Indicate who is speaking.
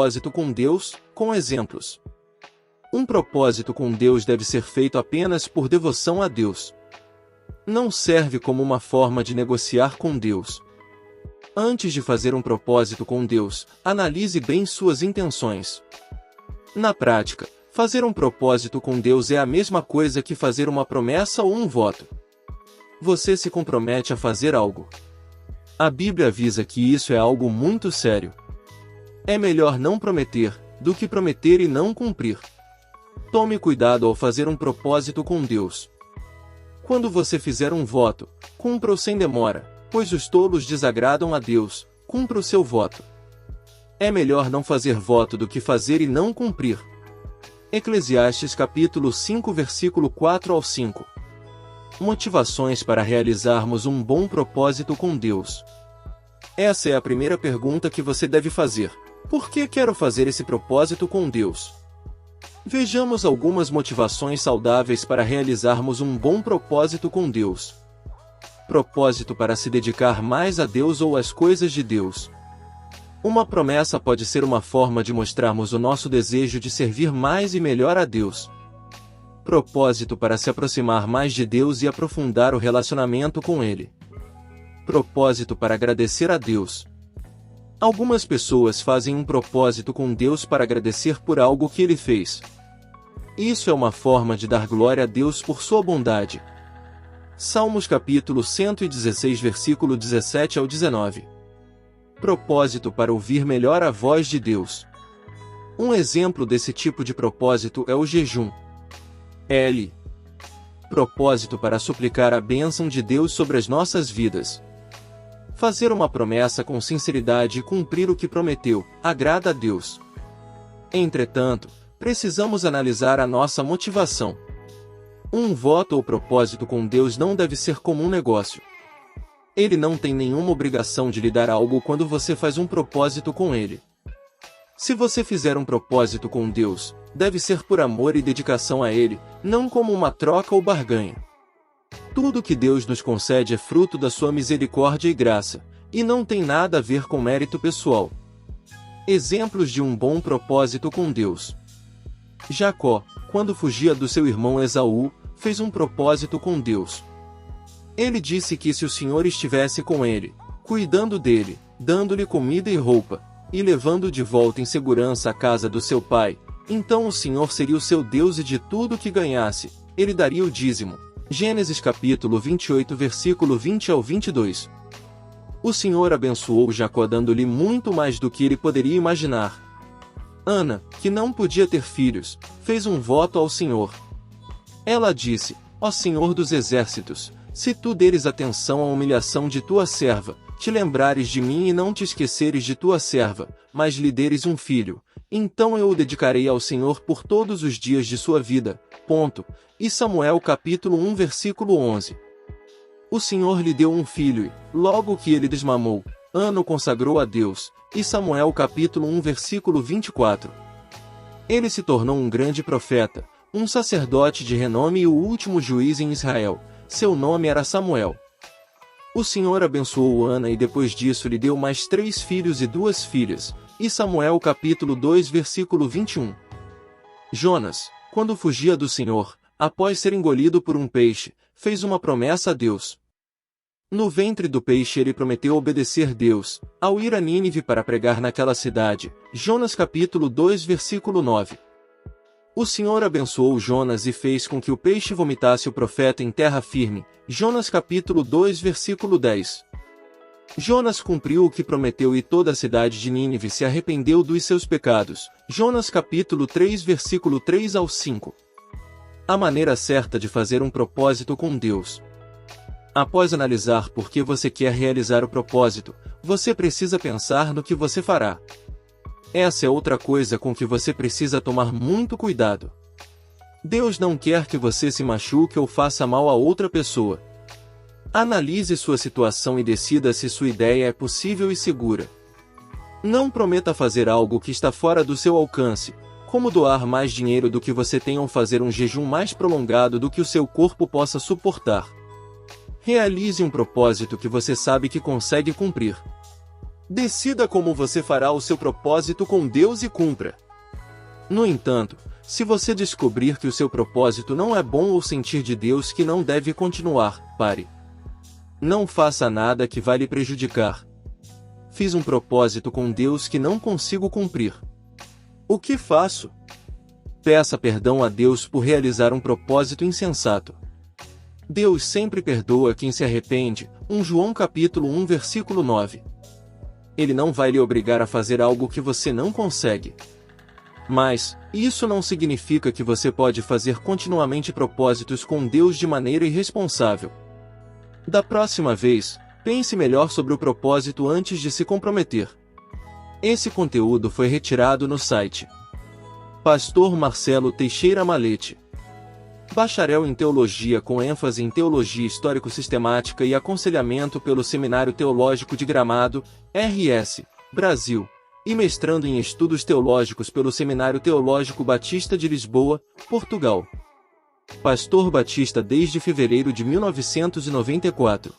Speaker 1: propósito com Deus, com exemplos. Um propósito com Deus deve ser feito apenas por devoção a Deus. Não serve como uma forma de negociar com Deus. Antes de fazer um propósito com Deus, analise bem suas intenções. Na prática, fazer um propósito com Deus é a mesma coisa que fazer uma promessa ou um voto. Você se compromete a fazer algo. A Bíblia avisa que isso é algo muito sério. É melhor não prometer, do que prometer e não cumprir. Tome cuidado ao fazer um propósito com Deus. Quando você fizer um voto, cumpra-o sem demora, pois os tolos desagradam a Deus, cumpra o seu voto. É melhor não fazer voto do que fazer e não cumprir. Eclesiastes capítulo 5 versículo 4 ao 5. Motivações para realizarmos um bom propósito com Deus. Essa é a primeira pergunta que você deve fazer. Por que quero fazer esse propósito com Deus? Vejamos algumas motivações saudáveis para realizarmos um bom propósito com Deus. Propósito para se dedicar mais a Deus ou às coisas de Deus. Uma promessa pode ser uma forma de mostrarmos o nosso desejo de servir mais e melhor a Deus. Propósito para se aproximar mais de Deus e aprofundar o relacionamento com Ele. Propósito para agradecer a Deus. Algumas pessoas fazem um propósito com Deus para agradecer por algo que Ele fez. Isso é uma forma de dar glória a Deus por sua bondade. Salmos capítulo 116 versículo 17 ao 19. Propósito para ouvir melhor a voz de Deus. Um exemplo desse tipo de propósito é o jejum. L. Propósito para suplicar a bênção de Deus sobre as nossas vidas. Fazer uma promessa com sinceridade e cumprir o que prometeu, agrada a Deus. Entretanto, precisamos analisar a nossa motivação. Um voto ou propósito com Deus não deve ser como um negócio. Ele não tem nenhuma obrigação de lhe dar algo quando você faz um propósito com Ele. Se você fizer um propósito com Deus, deve ser por amor e dedicação a Ele, não como uma troca ou barganha. Tudo que Deus nos concede é fruto da sua misericórdia e graça, e não tem nada a ver com mérito pessoal. Exemplos de um bom propósito com Deus. Jacó, quando fugia do seu irmão Esaú, fez um propósito com Deus. Ele disse que se o Senhor estivesse com ele, cuidando dele, dando-lhe comida e roupa, e levando-o de volta em segurança à casa do seu pai, então o Senhor seria o seu Deus e de tudo que ganhasse, ele daria o dízimo. Gênesis capítulo 28 versículo 20 ao 22. O Senhor abençoou Jacó dando-lhe muito mais do que ele poderia imaginar. Ana, que não podia ter filhos, fez um voto ao Senhor. Ela disse: Ó Senhor dos exércitos, se tu deres atenção à humilhação de tua serva, te lembrares de mim e não te esqueceres de tua serva, mas lhe deres um filho, então eu o dedicarei ao Senhor por todos os dias de sua vida. E Samuel capítulo 1 versículo 11. O Senhor lhe deu um filho e, logo que ele desmamou, Ana o consagrou a Deus. E Samuel capítulo 1 versículo 24. Ele se tornou um grande profeta, um sacerdote de renome e o último juiz em Israel. Seu nome era Samuel. O Senhor abençoou Ana e depois disso lhe deu mais 3 filhos e 2 filhas. E Samuel capítulo 2 versículo 21. Jonas, quando fugia do Senhor, após ser engolido por um peixe, fez uma promessa a Deus. No ventre do peixe ele prometeu obedecer Deus, ao ir a Nínive para pregar naquela cidade. Jonas capítulo 2 versículo 9. O Senhor abençoou Jonas e fez com que o peixe vomitasse o profeta em terra firme. Jonas capítulo 2 versículo 10. Jonas cumpriu o que prometeu e toda a cidade de Nínive se arrependeu dos seus pecados. Jonas capítulo 3 versículo 3 ao 5. A maneira certa de fazer um propósito com Deus. Após analisar por que você quer realizar o propósito, você precisa pensar no que você fará. Essa é outra coisa com que você precisa tomar muito cuidado. Deus não quer que você se machuque ou faça mal a outra pessoa. Analise sua situação e decida se sua ideia é possível e segura. Não prometa fazer algo que está fora do seu alcance, como doar mais dinheiro do que você tem ou fazer um jejum mais prolongado do que o seu corpo possa suportar. Realize um propósito que você sabe que consegue cumprir. Decida como você fará o seu propósito com Deus e cumpra. No entanto, se você descobrir que o seu propósito não é bom ou sentir de Deus que não deve continuar, pare. Não faça nada que vai lhe prejudicar. Fiz um propósito com Deus que não consigo cumprir. O que faço? Peça perdão a Deus por realizar um propósito insensato. Deus sempre perdoa quem se arrepende, 1 João capítulo 1 versículo 9. Ele não vai lhe obrigar a fazer algo que você não consegue. Mas, isso não significa que você pode fazer continuamente propósitos com Deus de maneira irresponsável. Da próxima vez, pense melhor sobre o propósito antes de se comprometer. Esse conteúdo foi retirado no site Pastor Marcelo Teixeira Malete. Bacharel em Teologia com ênfase em Teologia Histórico-Sistemática e Aconselhamento pelo Seminário Teológico de Gramado, RS, Brasil, e mestrando em Estudos Teológicos pelo Seminário Teológico Batista de Lisboa, Portugal. Pastor Batista desde fevereiro de 1994.